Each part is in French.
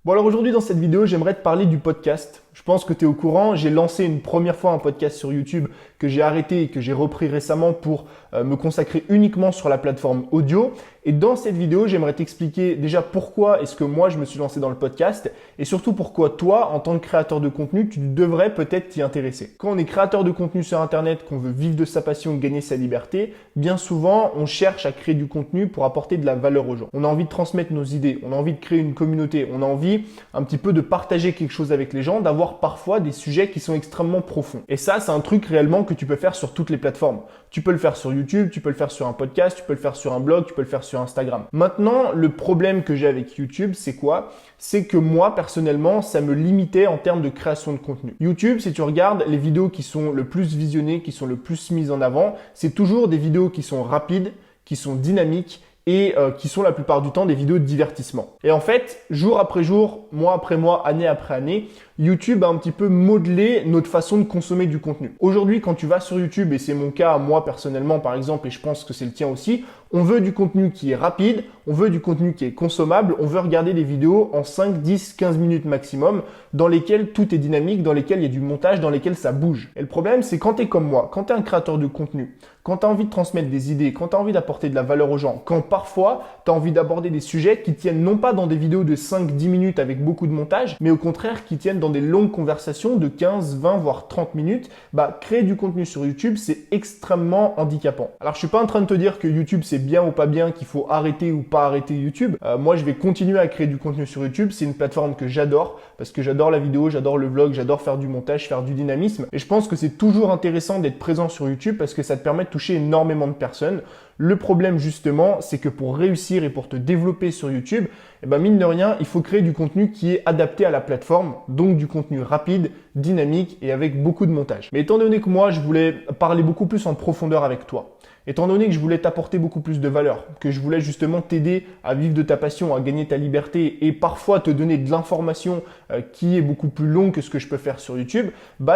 Bon alors aujourd'hui dans cette vidéo, j'aimerais te parler du podcast. Je pense que tu es au courant, j'ai lancé une première fois un podcast sur YouTube que j'ai arrêté et que j'ai repris récemment pour me consacrer uniquement sur la plateforme audio. Et dans cette vidéo, j'aimerais t'expliquer déjà pourquoi est-ce que moi je me suis lancé dans le podcast et surtout pourquoi toi, en tant que créateur de contenu, tu devrais peut-être t'y intéresser. Quand on est créateur de contenu sur Internet, qu'on veut vivre de sa passion, gagner sa liberté, bien souvent, on cherche à créer du contenu pour apporter de la valeur aux gens. On a envie de transmettre nos idées, on a envie de créer une communauté, on a envie un petit peu de partager quelque chose avec les gens, d'avoir parfois des sujets qui sont extrêmement profonds. Et ça, c'est un truc réellement que tu peux faire sur toutes les plateformes. Tu peux le faire sur YouTube, tu peux le faire sur un podcast, tu peux le faire sur un blog, tu peux le faire sur Instagram. Maintenant, le problème que j'ai avec YouTube, c'est quoi? C'est que moi, personnellement, ça me limitait en termes de création de contenu. YouTube, si tu regardes les vidéos qui sont le plus visionnées, qui sont le plus mises en avant, c'est toujours des vidéos qui sont rapides, qui sont dynamiques, et qui sont la plupart du temps des vidéos de divertissement. Et en fait, jour après jour, mois après mois, année après année, YouTube a un petit peu modelé notre façon de consommer du contenu. Aujourd'hui, quand tu vas sur YouTube, et c'est mon cas moi personnellement par exemple, et je pense que c'est le tien aussi, on veut du contenu qui est rapide, on veut du contenu qui est consommable, on veut regarder des vidéos en 5, 10, 15 minutes maximum, dans lesquelles tout est dynamique, dans lesquelles il y a du montage, dans lesquelles ça bouge. Et le problème, c'est quand tu es comme moi, quand tu es un créateur de contenu, quand tu as envie de transmettre des idées, quand tu as envie d'apporter de la valeur aux gens, quand parfois tu as envie d'aborder des sujets qui tiennent non pas dans des vidéos de 5-10 minutes avec beaucoup de montage, mais au contraire qui tiennent dans des longues conversations de 15, 20, voire 30 minutes, créer du contenu sur YouTube, c'est extrêmement handicapant. Alors, je suis pas en train de te dire que YouTube, c'est bien ou pas bien, qu'il faut arrêter ou pas arrêter YouTube. Moi, je vais continuer à créer du contenu sur YouTube. C'est une plateforme que j'adore parce que j'adore la vidéo, j'adore le vlog, j'adore faire du montage, faire du dynamisme. Et je pense que c'est toujours intéressant d'être présent sur YouTube parce que ça te permet de toucher énormément de personnes. Le problème justement, c'est que pour réussir et pour te développer sur YouTube, mine de rien, il faut créer du contenu qui est adapté à la plateforme, donc du contenu rapide, dynamique et avec beaucoup de montage. Mais étant donné que moi, je voulais parler beaucoup plus en profondeur avec toi, étant donné que je voulais t'apporter beaucoup plus de valeur, que je voulais justement t'aider à vivre de ta passion, à gagner ta liberté et parfois te donner de l'information qui est beaucoup plus longue que ce que je peux faire sur YouTube,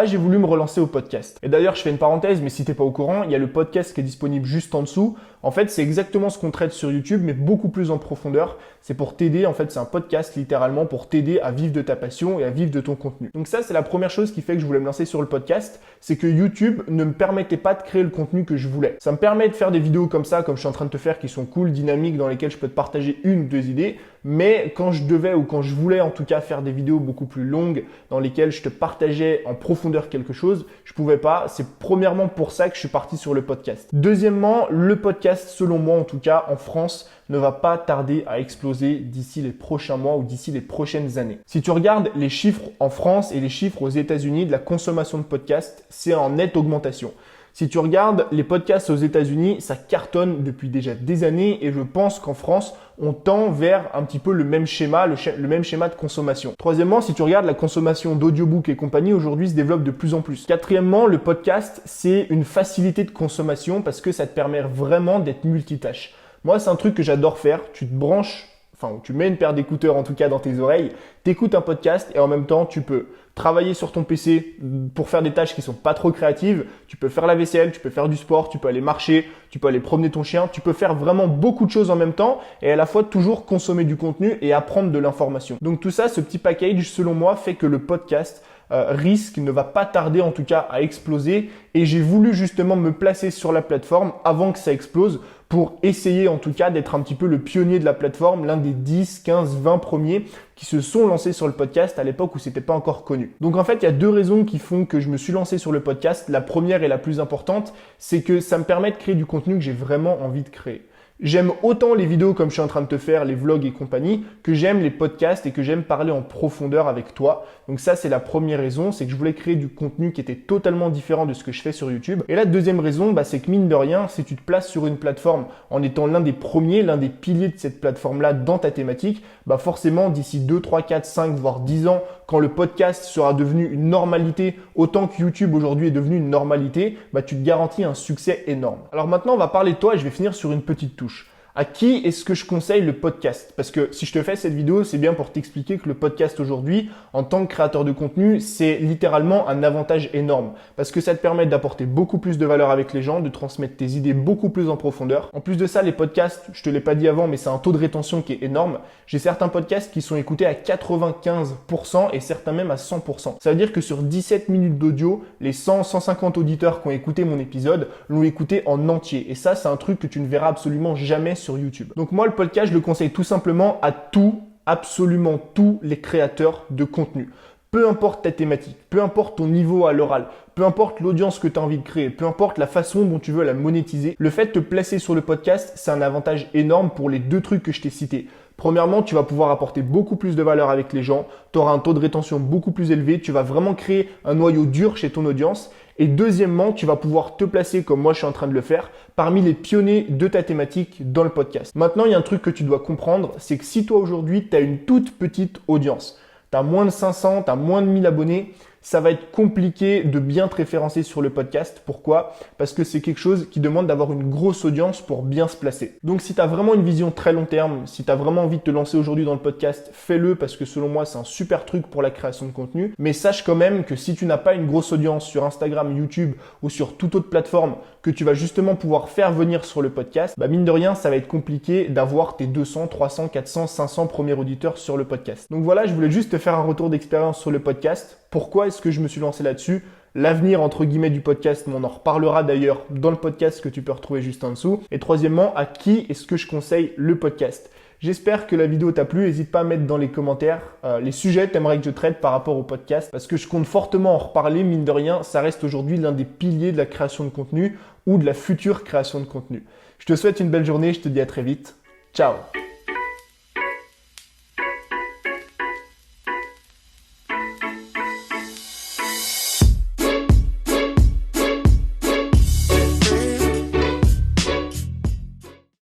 j'ai voulu me relancer au podcast. Et d'ailleurs, je fais une parenthèse, mais si t'es pas au courant, il y a le podcast qui est disponible juste en dessous. En fait, c'est exactement ce qu'on traite sur YouTube, mais beaucoup plus en profondeur. C'est pour t'aider, en fait, c'est un podcast littéralement pour t'aider à vivre de ta passion et à vivre de ton contenu. Donc ça, c'est la première chose qui fait que je voulais me lancer sur le podcast, c'est que YouTube ne me permettait pas de créer le contenu que je voulais. Ça me permet de faire des vidéos comme ça, comme je suis en train de te faire, qui sont cool, dynamiques, dans lesquelles je peux te partager une ou deux idées. Mais quand je devais ou quand je voulais en tout cas faire des vidéos beaucoup plus longues dans lesquelles je te partageais en profondeur quelque chose, je pouvais pas. C'est premièrement pour ça que je suis parti sur le podcast. Deuxièmement, le podcast, selon moi en tout cas en France, ne va pas tarder à exploser d'ici les prochains mois ou d'ici les prochaines années. Si tu regardes les chiffres en France et les chiffres aux États-Unis de la consommation de podcasts, c'est en nette augmentation. Si tu regardes les podcasts aux États-Unis, ça cartonne depuis déjà des années et je pense qu'en France, on tend vers un petit peu le même schéma, le même schéma de consommation. Troisièmement, si tu regardes la consommation d'audiobook et compagnie, aujourd'hui se développe de plus en plus. Quatrièmement, le podcast, c'est une facilité de consommation parce que ça te permet vraiment d'être multitâche. Moi, c'est un truc que j'adore faire. Tu te branches, tu mets une paire d'écouteurs en tout cas dans tes oreilles, t'écoutes un podcast et en même temps, tu peux travailler sur ton PC pour faire des tâches qui sont pas trop créatives. Tu peux faire la vaisselle, tu peux faire du sport, tu peux aller marcher, tu peux aller promener ton chien. Tu peux faire vraiment beaucoup de choses en même temps et à la fois toujours consommer du contenu et apprendre de l'information. Donc tout ça, ce petit package, selon moi, fait que le podcast ne va pas tarder en tout cas à exploser et j'ai voulu justement me placer sur la plateforme avant que ça explose pour essayer en tout cas d'être un petit peu le pionnier de la plateforme, l'un des 10, 15, 20 premiers qui se sont lancés sur le podcast à l'époque où c'était pas encore connu. Donc en fait, il y a deux raisons qui font que je me suis lancé sur le podcast. La première et la plus importante, c'est que ça me permet de créer du contenu que j'ai vraiment envie de créer. J'aime autant les vidéos comme je suis en train de te faire, les vlogs et compagnie, que j'aime les podcasts et que j'aime parler en profondeur avec toi. Donc ça, c'est la première raison, c'est que je voulais créer du contenu qui était totalement différent de ce que je fais sur YouTube. Et la deuxième raison, c'est que mine de rien, si tu te places sur une plateforme en étant l'un des premiers, l'un des piliers de cette plateforme-là dans ta thématique, forcément, d'ici 2, 3, 4, 5, voire 10 ans, quand le podcast sera devenu une normalité, autant que YouTube aujourd'hui est devenu une normalité, tu te garantis un succès énorme. Alors maintenant, on va parler de toi et je vais finir sur une petite touche. À qui est-ce que je conseille le podcast? Parce que si je te fais cette vidéo, c'est bien pour t'expliquer que le podcast aujourd'hui, en tant que créateur de contenu, c'est littéralement un avantage énorme. Parce que ça te permet d'apporter beaucoup plus de valeur avec les gens, de transmettre tes idées beaucoup plus en profondeur. En plus de ça, les podcasts, je te l'ai pas dit avant, mais c'est un taux de rétention qui est énorme. J'ai certains podcasts qui sont écoutés à 95% et certains même à 100%. Ça veut dire que sur 17 minutes d'audio, les 100-150 auditeurs qui ont écouté mon épisode l'ont écouté en entier. Et ça, c'est un truc que tu ne verras absolument jamais sur YouTube. Donc moi, le podcast, je le conseille tout simplement à absolument tous les créateurs de contenu. Peu importe ta thématique, peu importe ton niveau à l'oral, peu importe l'audience que tu as envie de créer, peu importe la façon dont tu veux la monétiser, le fait de te placer sur le podcast, c'est un avantage énorme pour les deux trucs que je t'ai cités. Premièrement, tu vas pouvoir apporter beaucoup plus de valeur avec les gens, tu auras un taux de rétention beaucoup plus élevé, tu vas vraiment créer un noyau dur chez ton audience. Et deuxièmement, tu vas pouvoir te placer, comme moi je suis en train de le faire, parmi les pionniers de ta thématique dans le podcast. Maintenant, il y a un truc que tu dois comprendre, c'est que si toi aujourd'hui, tu as une toute petite audience, tu as moins de 500, tu as moins de 1000 abonnés, ça va être compliqué de bien te référencer sur le podcast. Pourquoi? Parce que c'est quelque chose qui demande d'avoir une grosse audience pour bien se placer. Donc si tu as vraiment une vision très long terme, si tu as vraiment envie de te lancer aujourd'hui dans le podcast, fais-le parce que selon moi, c'est un super truc pour la création de contenu. Mais sache quand même que si tu n'as pas une grosse audience sur Instagram, YouTube ou sur toute autre plateforme que tu vas justement pouvoir faire venir sur le podcast, mine de rien, ça va être compliqué d'avoir tes 200, 300, 400, 500 premiers auditeurs sur le podcast. Donc voilà, je voulais juste te faire un retour d'expérience sur le podcast. Pourquoi est-ce que je me suis lancé là-dessus? L'avenir entre guillemets du podcast, on en reparlera d'ailleurs dans le podcast que tu peux retrouver juste en dessous. Et troisièmement, à qui est-ce que je conseille le podcast? J'espère que la vidéo t'a plu. N'hésite pas à mettre dans les commentaires les sujets que tu aimerais que je traite par rapport au podcast parce que je compte fortement en reparler. Mine de rien, ça reste aujourd'hui l'un des piliers de la création de contenu ou de la future création de contenu. Je te souhaite une belle journée. Je te dis à très vite. Ciao!